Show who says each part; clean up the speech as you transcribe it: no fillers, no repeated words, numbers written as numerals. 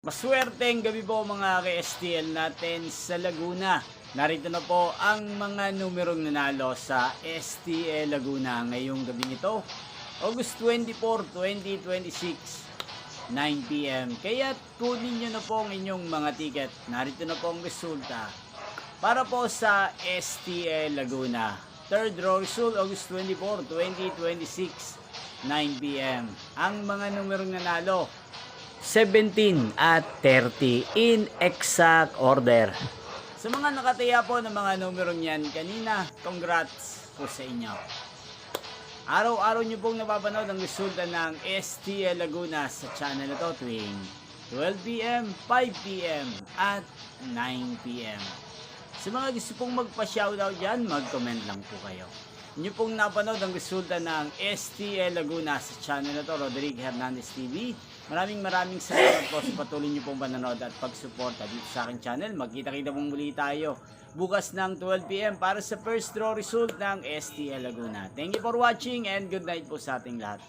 Speaker 1: Maswerteng gabi po mga ka-STL natin sa Laguna. Narito na po ang mga numerong nanalo sa STL Laguna ngayong gabi ito, August 24, 2026, 9 PM. Kaya kunin nyo na po ang inyong mga ticket. Narito na po ang resulta para po sa STL Laguna. Third draw result, August 24, 2026, 9 PM. Ang mga numerong nanalo, 17 at 30 in exact order. Sa mga nakataya po ng mga numerong yan kanina, congrats po sa inyo. Araw-araw nyo pong napapanood ang resulta ng STL Laguna sa channel na to tuwing 12 PM, 5 PM at 9 PM. Sa mga gusto pong magpa-shoutout dyan, mag-comment lang po kayo. Inyo pong napanood ang resulta ng STL Laguna sa channel na to, Roderick Hernandez TV. Maraming salamat po sa patuloy nyo pong panonood at pagsuporta dito sa aking channel. Magkita-kita pong muli tayo bukas ng 12 PM para sa first draw result ng STL Laguna. Thank you for watching and good night po sa ating lahat.